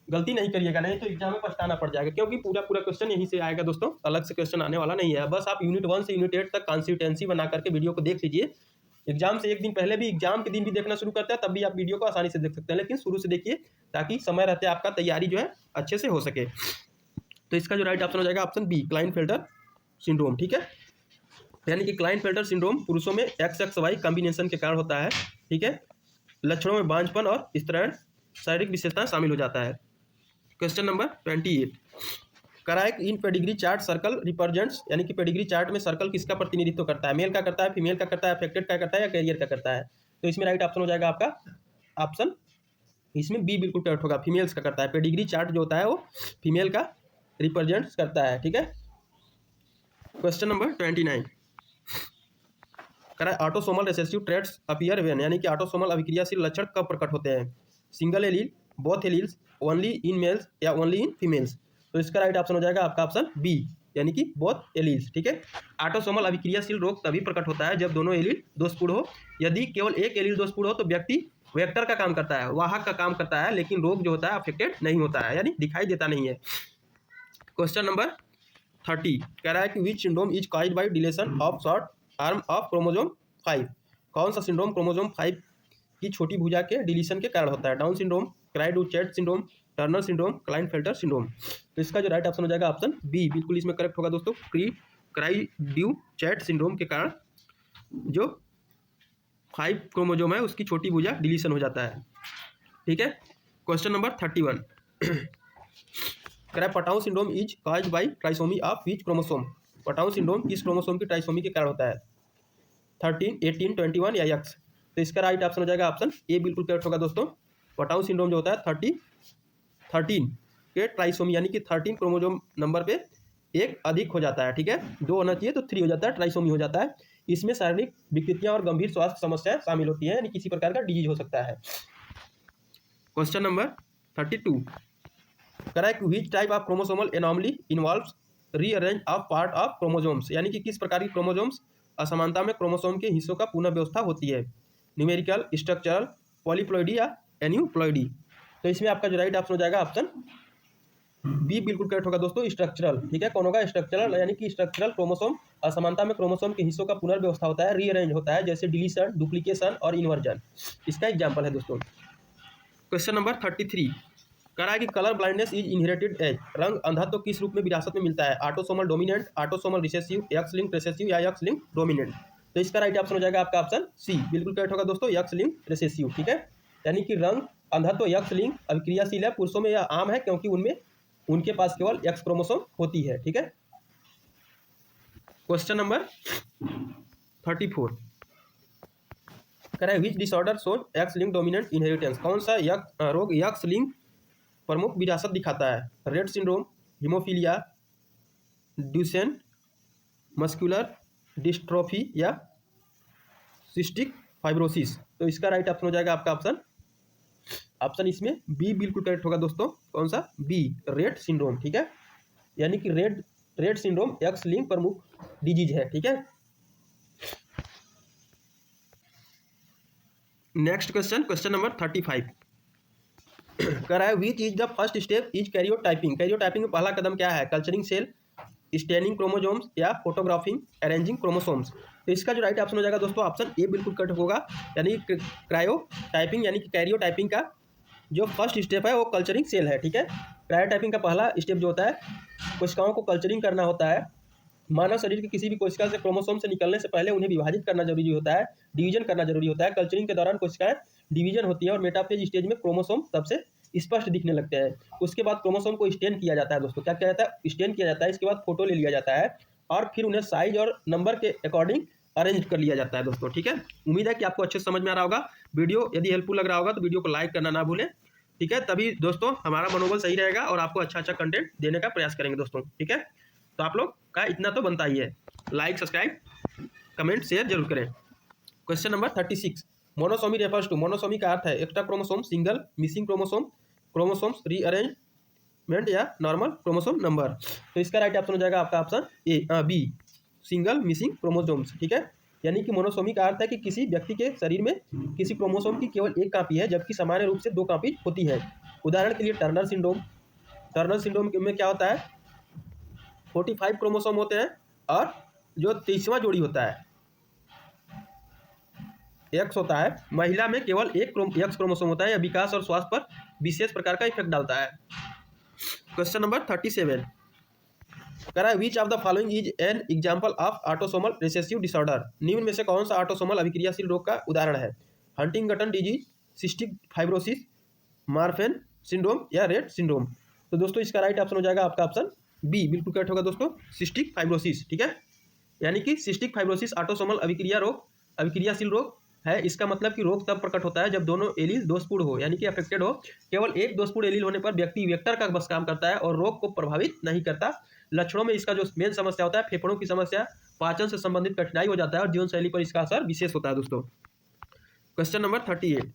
A: गलती नहीं करिएगा, नहीं तो एग्जाम में पछताना पड़ जाएगा, क्योंकि पूरा क्वेश्चन यहीं से आएगा दोस्तों, अलग से क्वेश्चन आने वाला नहीं है। बस आप यूनिट 1 से यूनिट 8 तक कंसिस्टेंसी बना करके वीडियो को देख लीजिए। एग्जाम से एक दिन पहले भी, एग्जाम के दिन भी देखना शुरू करते हैं, तब भी आप वीडियो को आसानी से देख सकते हैं, लेकिन शुरू से देखिए ताकि समय रहते आपका तैयारी जो है अच्छे से हो सके। तो इसका जो राइट ऑप्शन हो जाएगा ऑप्शन बी, क्लाइनफेल्टर सिंड्रोम, ठीक है। यानी कि क्लाइनफेल्टर सिंड्रोम पुरुषों में XXY कॉम्बिनेशन के कारण होता है, ठीक है। लक्षणों में बांझपन और स्तरण शारीरिक विशेषताएं शामिल हो जाता है। क्वेश्चन नंबर 28, कराए इन पेडिग्री चार्ट सर्कल रिप्रेजेंट्स, यानी कि पेडिग्री चार्ट में सर्कल किसका प्रतिनिधित्व करता है? मेल का करता है, फीमेल का करता है, अफेक्टेड का करता है, या कैरियर का करता है? तो इसमें राइट ऑप्शन हो जाएगा आपका ऑप्शन इसमें बी बिल्कुल करेक्ट होगा, फीमेल्स का करता है। पेडिग्री चार्ट जो होता है वो फीमेल का रिप्रेजेंट्स करता है, ठीक है। क्वेश्चन नंबर 29, करा autosomal recessive traits appear when, यानी कि ऑटोसोमल अभिक्रियाशील लक्षण कब प्रकट होते हैं? Single allele, both alleles, only in males, या ओनली इन फीमेल्स? तो इसका राइट ऑप्शन हो जाएगा आपका ऑप्शन बी, यानी कि बोथ एलील्स, ठीक है। ऑटोसोमल अभिक्रियाशील रोग तभी प्रकट होता है जब दोनों एलील दोषपूर्ण हो। यदि केवल एक एलील दोषपूर्ण हो तो व्यक्ति वेक्टर का काम करता है, वाहक का काम करता है, लेकिन रोग जो होता है अफेक्टेड नहीं होता है, यानी दिखाई देता नहीं है। क्वेश्चन नंबर 30, कह रहा है कि which syndrome is caused by deletion of short arm of chromosome 5। कौन सा सिंड्रोम क्रोमोसोम 5 की छोटी भुजा के डिलीशन के कारण होता है? Down syndrome, cri du chat syndrome, Turner syndrome, Klinefelter syndrome. तो इसका जो राइट ऑप्शन हो जाएगा ऑप्शन बी, बिल्कुल इसमें करेक्ट होगा दोस्तों। क्राइडू-चैट सिंड्रोम के कारण जो 5 क्रोमोसोम है उसकी छोटी भुजा डिलीशन हो जाता है। ठीक है। Question number 31 Patau syndrome is caused bye trisomy of which chromosome? Patau syndrome किस क्रोमोसोम की ट्राइसोमी के कारण होता है? 13, 18, 21 या एक्स? तो इसका राइट ऑप्शन हो जाएगा ऑप्शन ए, बिल्कुल करेक्ट होगा दोस्तों। पटाउ सिंड्रोम जो होता है 13 के ट्राइसोमी यानी कि 13 क्रोमोसोम नंबर पे एक अधिक हो जाता है। ठीक है, 2 होना चाहिए तो 3 हो जाता है, ट्राइसोमी हो जाता है। इसमें शारीरिक विकृतियां और गंभीर स्वास्थ्य समस्याएं शामिल होती हैं, यानी किसी प्रकार का डिजीज हो सकता है। Question number 32 correct which type of chromosomal anomaly involves rearrange of part of chromosomes? यानी कि किस प्रकार की क्रोमोसोम्स असमानता में क्रोमोसोम के हिस्सों का पुनः व्यवस्था होती है? न्यूमेरिकल, स्ट्रक्चरल, पॉलीप्लॉइडी या एन्यूप्लॉइडी? तो इसमें आपका जो राइट ऑप्शन हो जाएगा ऑप्शन बी, बिल्कुल करेक्ट होगा दोस्तों, स्ट्रक्चरल। ठीक है, कौन होगा? स्ट्रक्चरल, यानी कि स्ट्रक्चरल क्रोमोसोम असमानता में क्रोमोसोम के हिस्सों का पुनर्व्यवस्था होता है, रीअरेंज होता है, जैसे डिलीशन, डुप्लीकेशन और इन्वर्जन। इसका एग्जाम्पल है दोस्तों। क्वेश्चन नंबर 33 कह रहा है कि colour blindness is inherited as, रंग अंधत्व किस रूप में विरासत में मिलता है? Autosomal dominant, autosomal recessive, X linked recessive या एक्स लिंक्ड डोमिनेंट? तो इसका राइट ऑप्शन हो जाएगा आपका ऑप्शन सी, बिल्कुल करेक्ट होगा दोस्तों, एक्स लिंक्ड रिसेसिव। ठीक है, यानी कि रंग अंधत्व एक्स लिंक्ड अभिक्रियाशील है, पुरुषों में यह आम है क्योंकि उनमें उनके पास केवल एक्स क्रोमोसोम होती है। ठीक है। क्वेश्चन नंबर 34 कह रहा है which disorder shows X linked dominant inheritance? कौन सा रोग एक्स लिंक्ड प्रमुख विरासत दिखाता है? Rett syndrome, haemophilia, Duchenne muscular dystrophy या सिस्टिक फाइब्रोसिस? तो इसका राइट ऑप्शन हो जाएगा आपका ऑप्शन इसमें बी, बिल्कुल करेक्ट होगा दोस्तों। कौन सा? B, Rett syndrome. ठीक है, यानी कि रेड सिंड्रोम एक्स लिंक प्रमुख डिजीज है। ठीक है। नेक्स्ट क्वेश्चन नंबर 35 कह रहा है which is the first step is karyotyping? Karyotyping में पहला कदम क्या है? कल्चरिंग सेल, स्टेनिंग क्रोमोसोम्स या फोटोग्राफिंग, अरेंजिंग क्रोमोसोम्स? तो इसका जो राइट ऑप्शन हो जाएगा दोस्तों ऑप्शन ए, बिल्कुल करेक्ट होगा, यानी क्रायोटाइपिंग यानी कि कैरियोटाइपिंग का जो फर्स्ट स्टेप है वो कल्चरिंग सेल है। ठीक है, क्रायोटाइपिंग का पहला स्टेप जो होता है कोशिकाओं को कल्चरिंग करना होता है। मानव शरीर की किसी भी कोशिका से क्रोमोसोम से निकलने से पहले उन्हें विभाजित करना जरूरी होता है, डिवीजन करना जरूरी होता है। कल्चरिंग के दौरान कोशिकाएं डिवीजन होती है और मेटाफेज स्टेज में क्रोमोसोम सबसे स्पष्ट दिखने लगते हैं। उसके बाद क्रोमोसोम को स्टेन किया जाता है दोस्तों। क्या किया जाता है? स्टेन किया जाता है। इसके बाद फोटो ले लिया जाता है और फिर उन्हें साइज और नंबर के अकॉर्डिंग अरेंज कर लिया जाता है दोस्तों। ठीक है, उम्मीद है कि आपको अच्छे समझ में आ रहा होगा। वीडियो यदि हेल्पफुल लग रहा होगा तो वीडियो को लाइक करना ना भूलें। ठीक है, तभी दोस्तों हमारा मनोबल सही रहेगा और आपको अच्छा कंटेंट देने का प्रयास करेंगे दोस्तों। ठीक है, तो आप लोग का इतना तो बनता ही है, लाइक, सब्सक्राइब, कमेंट, शेयर जरूर करें। Question number 36 monosomy refers to, monosomy का अर्थ है extra chromosome, single, missing chromosome, chromosomes rearrangement या नॉर्मल क्रोमोसोम नंबर? तो इसका राइट ऑप्शन हो जाएगा आपका option A, B, single missing chromosomes. ठीक है, यानी कि मोनोसोमी का अर्थ है कि किसी व्यक्ति के शरीर में किसी क्रोमोसोम की केवल एक कॉपी है जबकि सामान्य रूप से 2 कॉपी होती है। उदाहरण के लिए टर्नर सिंड्रोम में क्या होता है? 45 क्रोमोसोम होते हैं और जो 23वां जोड़ी होता है एक्स होता है। महिला में केवल एक एक्स क्रोमोसोम होता है। यह विकास और स्वास्थ्य पर विशेष प्रकार का इफेक्ट डालता है। क्वेश्चन नंबर 37 कह रहा है which of the following is an example of autosomal recessive disorder? निम्न में से कौन सा ऑटोसोमल अभिक्रियाशील रोग का उदाहरण है? Huntington disease, cystic fibrosis, Marfan syndrome या रेड सिंड्रोम? तो दोस्तों इसका राइट ऑप्शन हो जाएगा आपका ऑप्शन बी, बिल्कुल करेक्ट होगा दोस्तों, सिस्टिक फाइब्रोसिस। ठीक है, यानी कि सिस्टिक फाइब्रोसिस ऑटोसोमल अभिक्रियाशील रोग है। इसका मतलब कि रोग तब प्रकट होता है जब दोनों एलील दोषपूर्ण हो, यानी कि अफेक्टेड हो। केवल एक दोषपूर्ण एलील होने पर व्यक्ति वेक्टर का बस काम करता है और रोग को प्रभावित नहीं करता। लक्षणों में इसका जो मेन समस्या होता है फेफड़ों की समस्या, पाचन से संबंधित कठिनाई हो जाता है और जीवन शैली पर इसका असर विशेष होता है दोस्तों। Question number 38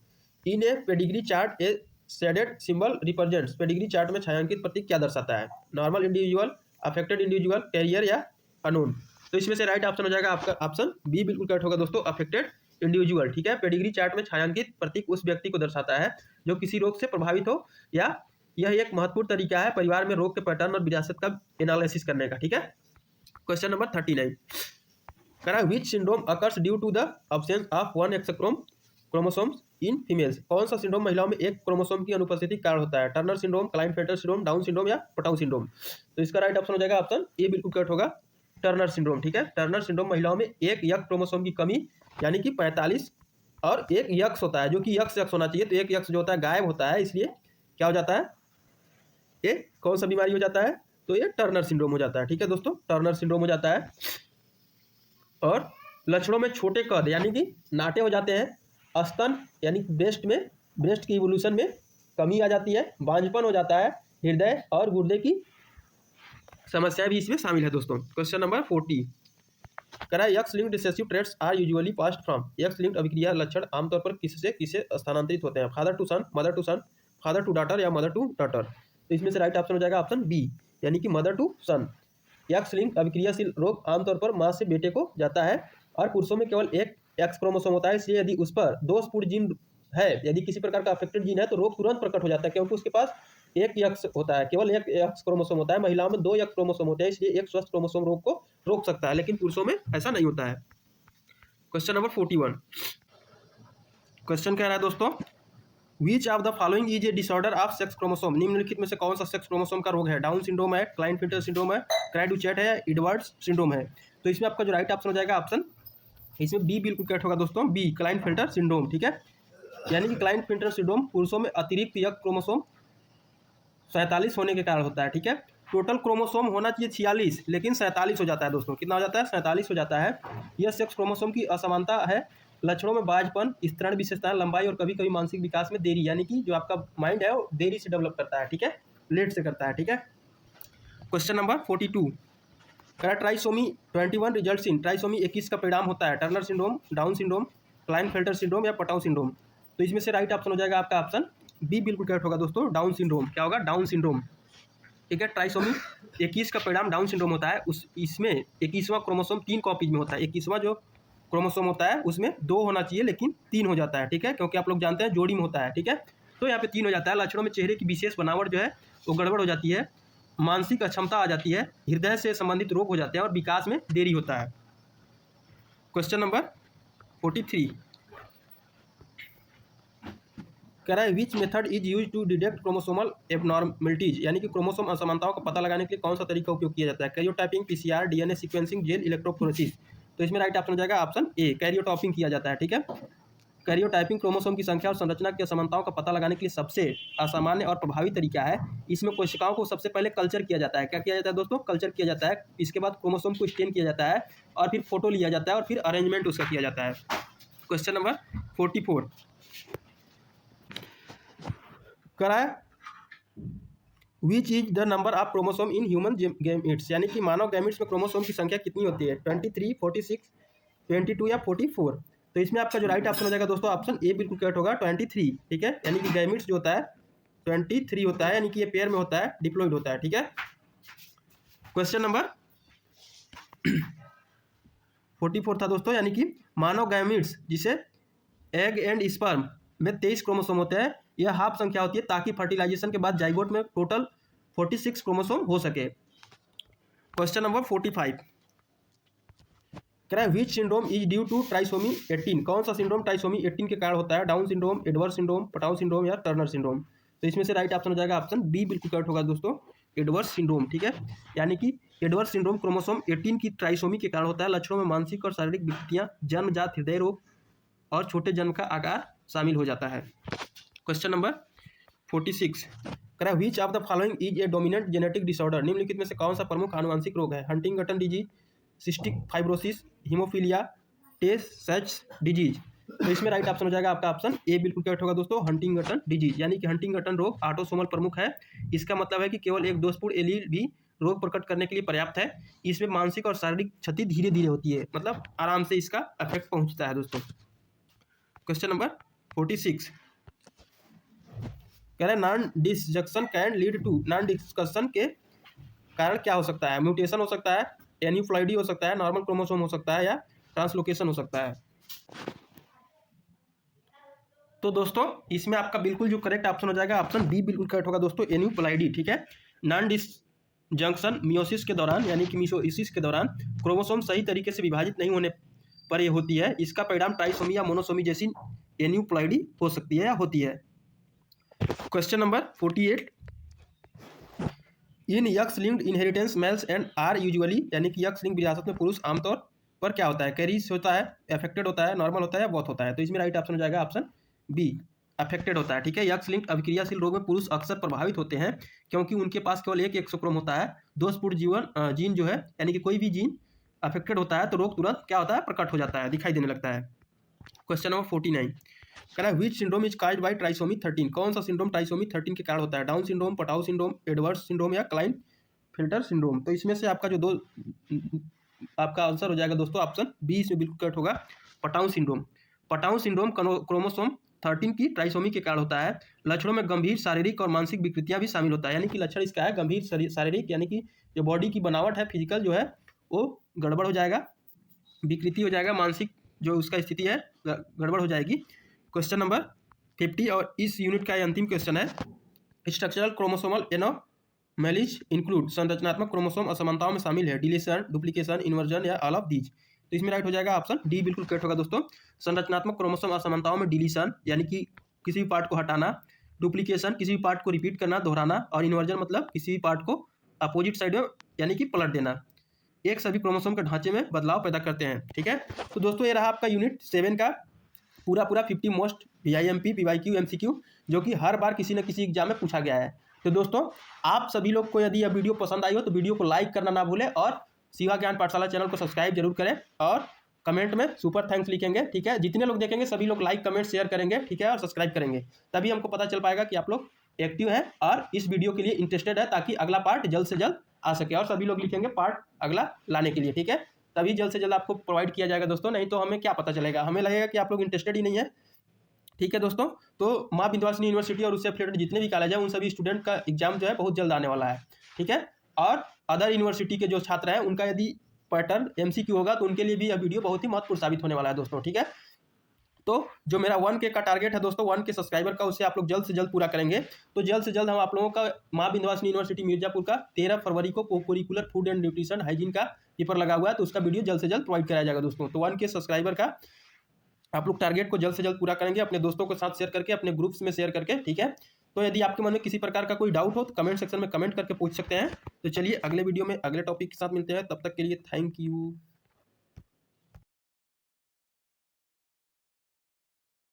A: in a pedigree chart a shaded symbol represents? Pedigree chart में छायांकित प्रतीक क्या दर्शाता है? Normal individual, affected individual, carrier या अननोन? तो इसमें से राइट ऑप्शन हो जाएगा आपका ऑप्शन बी, बिल्कुल करेक्ट होगा दोस्तों, अफेक्टेड इंडिविजुअल। ठीक है, पेडिग्री चार्ट में छायांकित प्रतीक उस व्यक्ति को दर्शाता है जो किसी रोग से प्रभावित हो, या यह एक महत्वपूर्ण तरीका है परिवार में रोग के पैटर्न और विरासत का एनालिसिस करने का। ठीक है, क्वेश्चन नंबर 39 कह रहा है which syndrome occurs due to the absence of one X chromosomes in females. कौन सा सिंड्रोम महिलाओं में एक क्रोमोसोम की अनुपस्थिति के कारण होता है? Turner syndrome, Klinefelter syndrome, down syndrome या पटाउ सिंड्रोम। तो इसका राइट ऑप्शन हो जाएगा ऑप्शन ए बिल्कुल करेक्ट होगा, टर्नर सिंड्रोम। ठीक है, टर्नर सिंड्रोम महिलाओं में एक यक्ष क्रोमोसोम की कमी यानी कि 45 और एक यक्ष होता है जो कि यक्ष होना चाहिए, तो एक यक्ष जो होता है गायब होता है, इसलिए क्या हो जाता है, ये कौन सा बीमारी हो जाता है, तो ये टर्नर सिंड्रोम हो जाता है। ठीक है दोस्तों, टर्नर सिंड्रोम हो जाता है। और लक्षणों में छोटे कद यानी कि नाटे हो जाते हैं, स्तन यानी ब्रेस्ट की इवोल्यूशन में कमी आ जाती है, बांझपन हो जाता है, हृदय और गुर्दे की समस्याएं भी इसमें शामिल है दोस्तों। क्वेश्चन नंबर 40 करा X linked recessive traits are usually passed from. X linked अभिक्रिया लक्षण आमतौर पर किससे किसे स्थानांतरित होते हैं? Father to son, mother to son, father to daughter या मदर टू डॉटर। तो इसमें से राइट ऑप्शन हो जाएगा ऑप्शन बी यानी कि mother to son. X linked अभिक्रियाशील रोग आमतौर पर माँ से बेटे को जाता है और पुरुषों में केवल एक एक्स क्रोमोसोम होता है, इसलिए यदि उस पर दोषपूर्ण जीन है, यदि किसी प्रकार का अफेक्टेड जीन है तो रोग तुरंत प्रकट हो जाता है, क्योंकि उसके पास एक यक्ष होता है, केवल एक यक्ष क्रोमोसोम होता है। महिलाओं में 2 यक्ष क्रोमोसोम होते हैं, इसलिए एक स्वस्थ क्रोमोसोम रोग को रोक सकता है, लेकिन पुरुषों में ऐसा नहीं होता है। क्वेश्चन नंबर 41 क्वेश्चन कह रहा है दोस्तों विच of the following is A disorder of sex chromosome. निम्नलिखित में से कौन सा सेक्स क्रोमोसोम का रोग है? डाउन सिंड्रोम है, क्लाइनफेल्टर सिंड्रोम है, क्राई डू चैट है या एडवर्ड्स सिंड्रोम है। तो इसमें आपका जो राइट ऑप्शन हो जाएगा ऑप्शन इसमें बी बिल्कुल करेक्ट होगा दोस्तों, बी क्लाइनफेल्टर सिंड्रोम। ठीक है, यानी कि क्लाइनफेल्टर सिंड्रोम पुरुषों में अतिरिक्त यक्ष क्रोमोसोम 47 होने के कारण होता है। ठीक है, टोटल क्रोमोसोम होना चाहिए 46 लेकिन 47 हो जाता है दोस्तों। कितना हो जाता है? 47 हो जाता है। यह सेक्स क्रोमोसोम की असमानता है। लक्षणों में बाझपन, स्तरण विशेषताएं, लंबाई और कभी कभी मानसिक विकास में देरी, यानी कि जो आपका माइंड है वो देरी से डेवलप करता है। ठीक है, लेट से करता है। ठीक है, question number 42 trisomy 21 results in. Trisomy 21 का परिणाम होता है Turner syndrome, down syndrome, Klinefelter syndrome या पटाउ सिंड्रोम। तो इसमें से राइट ऑप्शन हो जाएगा आपका ऑप्शन बी बिल्कुल करेक्ट होगा दोस्तों, डाउन सिंड्रोम। क्या होगा? Down syndrome. ठीक है, ट्राइसोमी 21 का परिणाम डाउन सिंड्रोम होता है। इसमें 21वां क्रोमोसोम 3 कॉपीज में होता है। 21वां जो क्रोमोसोम होता है उसमें 2 होना चाहिए लेकिन 3 हो जाता है। ठीक है, क्योंकि आप लोग जानते हैं जोड़ी में होता है। ठीक है, तो यहाँ पे 3 हो जाता है। लक्षणों में चेहरे की विशेष बनावट जो है वो गड़बड़ हो जाती है, मानसिक अक्षमता आ जाती है, हृदय से संबंधित रोग हो जाते हैं और विकास में देरी होता है। क्वेश्चन नंबर 43 कह रहा है which method is use to detect chromosomal abnormalities, यानी कि क्रोमोसोम असमानताओं का पता लगाने के लिए कौन सा तरीका उपयोग किया जाता है? Karyotyping, PCR, DNA sequencing, gel electrophoresis. तो इसमें राइट ऑप्शन हो जाएगा ऑप्शन ए, कैरियोटाइपिंग किया जाता है। ठीक है, कैरियोटाइपिंग क्रोमोसोम की संख्या और संरचना की असमानताओं का पता लगाने के लिए सबसे असामान्य और प्रभावी तरीका है। इसमें कोशिकाओं को सबसे पहले कल्चर किया जाता है। क्या किया जाता है दोस्तों? कल्चर किया जाता है। इसके बाद क्रोमोसोम को स्टेन किया जाता है और फिर फोटो लिया जाता है और फिर अरेंजमेंट उसका किया जाता है। क्वेश्चन नंबर 44 करा है which is the number of chromosome in human gametes, यानी कि मानव गैमेट्स में क्रोमोसोम की संख्या कितनी होती है? 23, 46, 22 या 44। तो इसमें आपका जो राइट ऑप्शन हो जाएगा दोस्तों ऑप्शन ए बिल्कुल करेक्ट होगा, 23। ठीक है, यानी कि गैमेट्स जो होता है 23 होता है, यानी कि ये पेयर में होता है, डिप्लॉइड होता है। ठीक है, क्वेश्चन नंबर 44 था दोस्तों, यानी कि मानव गैमेट्स जिसे एग एंड स्पर्म में 23 क्रोमोसोम होते हैं, यह हाफ संख्या होती है ताकि फर्टिलाइजेशन के बाद जाइगोट में टोटल 46 क्रोमोसोम हो सके। क्वेश्चन नंबर 45 कह रहा है which syndrome is due to trisomy 18। कौन सा सिंड्रोम ट्राइसोमी 18 के कारण होता है? Down syndrome, Edward syndrome, Patau syndrome या टर्नर सिंड्रोम। तो इसमें से राइट ऑप्शन हो जाएगा ऑप्शन बी बिल्कुल करेक्ट होगा दोस्तों, एडवर्ड सिंड्रोम। ठीक है, यानी कि एडवर्ड सिंड्रोम क्रोमोसोम 18 की ट्राइसोमी के कारण होता है। लक्षणों में मानसिक और शारीरिक विकृतियां, जन्मजात हृदय रोग और छोटे जन्म का आकार शामिल हो जाता है। क्वेश्चन नंबर 46 कह रहा है which of the following is a dominant genetic disorder. निम्नलिखित में से कौन सा प्रमुख आनुवंशिक रोग है? Huntington disease, cystic fibrosis, haemophilia, Tay Sachs disease. तो इसमें राइट ऑप्शन हो जाएगा आपका ऑप्शन ए बिल्कुल करेक्ट होगा दोस्तों, हंटिंगटन डिजीज। यानी कि हंटिंगटन रोग ऑटोसोमल प्रमुख है। इसका मतलब है कि केवल एक दोषपूर्ण एलील भी रोग प्रकट करने के लिए पर्याप्त है। इसमें मानसिक और शारीरिक क्षति धीरे धीरे होती है, मतलब आराम से इसका इफेक्ट पहुंचता है दोस्तों। क्वेश्चन नंबर 46 कह रहे हैं non disjunction can lead to. Non discussion के कारण क्या हो सकता है? म्यूटेशन हो सकता है, एन्यूफ्लाइडी हो सकता है, नॉर्मल क्रोमोसोम हो सकता है या ट्रांसलोकेशन हो सकता है। तो दोस्तों इसमें आपका बिल्कुल जो करेक्ट ऑप्शन हो जाएगा ऑप्शन बी बिल्कुल करेक्ट होगा दोस्तों, एन्यूप्लाइडी। ठीक है, जंक्शन मियोसिस के दौरान यानी कि मियोसिस के दौरान क्रोमोसोम सही तरीके से विभाजित नहीं होने पर यह होती है। इसका परिणाम ट्राइसोमी या मोनोसोमी जैसी एन्यूप्लॉइडी हो सकती है या होती है। Question number 48, in X linked inheritance males and are usually, यानी कि यक्स लिंक्ड विरासत में पुरुष आमतौर पर क्या होता है, कैरीज होता है, अफेक्टेड होता है, नॉर्मल होता है या बोथ होता है। तो इसमें राइट ऑप्शन हो जाएगा ऑप्शन बी, अफेक्टेड होता है। ठीक है, यक्स लिंक्ड अभिक्रियाशील रोग में पुरुष अक्सर प्रभावित होते हैं क्योंकि उनके पास केवल एक एक्सोक्रोम होता है। दोषपूर्ण जीन जो है, यानी कि कोई भी जीन अफेक्टेड होता है तो रोग तुरंत क्या होता है, प्रकट हो जाता है, दिखाई देने लगता है। क्वेश्चन नंबर 49, कहना है which syndrome is caused by trisomy 13, कौन सा सिंड्रोम ट्राइसोमी 13 के कारण होता है, Down syndrome, Patau syndrome, Edwards syndrome या क्लाइन फिल्टर सिंड्रोम। तो इसमें से आपका जो आपका आंसर हो जाएगा दोस्तों ऑप्शन बी, इसमें बिल्कुल करेक्ट होगा, Patau syndrome. Patau syndrome chromosome 13 की ट्राइसोमी के कारण होता है। लक्षणों में गंभीर शारीरिक और मानसिक विकृतियां भी शामिल होता है, यानी कि लक्षण इसका है गंभीर शारीरिक, यानी कि जो बॉडी की बनावट है, फिजिकल जो है वो गड़बड़ हो जाएगा, विकृति हो जाएगा, मानसिक जो उसका स्थिति है गड़बड़ हो जाएगी। क्वेश्चन नंबर 50 और इस यूनिट का अंतिम क्वेश्चन है, स्ट्रक्चरल क्रोमोसोमल एनोमैलीज इंक्लूड, संरचनात्मक क्रोमोसोम असमानताओं में शामिल है, डिलीशन, डुप्लीकेशन, इन्वर्जन या ऑल ऑफ दीज। तो इसमें राइट हो जाएगा ऑप्शन डी, बिल्कुल करेक्ट होगा दोस्तों। संरचनात्मक क्रोमोसोम असमानताओं में डिलीशन यानी कि किसी भी पार्ट को हटाना, डुप्लीकेशन किसी भी पार्ट को रिपीट करना, दोहराना, और इन्वर्जन मतलब किसी भी पार्ट को अपोजिट साइड में यानी कि पलट देना, एक सभी क्रोमोसोम के ढांचे में बदलाव पैदा करते हैं। ठीक है, तो दोस्तों ये रहा आपका यूनिट 7 का पूरा 50 मोस्ट VIMP PYQ MCQ जो कि हर बार किसी न किसी एग्जाम में पूछा गया है। तो दोस्तों आप सभी लोग को यदि यह वीडियो पसंद आई हो तो वीडियो को लाइक करना ना भूलें और शिवा ज्ञान पाठशाला चैनल को सब्सक्राइब जरूर करें और कमेंट में सुपर थैंक्स लिखेंगे। ठीक है, जितने लोग देखेंगे सभी लोग लाइक कमेंट शेयर करेंगे, ठीक है, और सब्सक्राइब करेंगे, तभी हमको पता चल पाएगा कि आप लोग एक्टिव हैं और इस वीडियो के लिए इंटरेस्टेड है, ताकि अगला पार्ट जल्द से जल्द आ सके। और सभी लोग लिखेंगे पार्ट अगला लाने के लिए, ठीक है, तभी जल्द से जल्द आपको प्रोवाइड किया जाएगा दोस्तों, नहीं तो हमें क्या पता चलेगा, हमें लगेगा कि आप लोग इंटरेस्टेड ही नहीं है। ठीक है दोस्तों, तो माँ विंध्यवासिनी यूनिवर्सिटी और उससे एफिलिएटेड जितने भी कॉलेज हैं उन सभी स्टूडेंट का एग्जाम जो है बहुत जल्द आने वाला है। ठीक है, और अदर यूनिवर्सिटी के जो छात्र हैं उनका यदि पैटर्न MCQ होगा तो उनके लिए भी यह वीडियो बहुत ही महत्वपूर्ण साबित होने वाला है दोस्तों। ठीक है, तो जो मेरा 1K का टारगेट है दोस्तों, 1K सब्सक्राइबर का, उससे आप लोग जल्द से जल्द पूरा करेंगे। तो जल्द से जल्द हम आप लोगों का माँ विंध्यवासिनी यूनिवर्सिटी मिर्जापुर का 13 फरवरी को कोकुरिकुलर फूड एंड न्यूट्रिशन हाइजीन का पेपर लगा हुआ है, तो उसका वीडियो जल्द से जल्द प्रोवाइड कराया जाएगा दोस्तों। तो 1K सब्सक्राइबर का आप लोग टारगेट को जल्द से जल्द पूरा करेंगे, अपने दोस्तों के साथ शेयर करके, अपने ग्रुप्स में शेयर करके। ठीक है, तो यदि आपके मन में किसी प्रकार का कोई डाउट हो तो कमेंट सेक्शन में कमेंट करके पूछ सकते हैं। तो चलिए अगले वीडियो में अगले टॉपिक के साथ मिलते हैं, तब तक के लिए थैंक यू।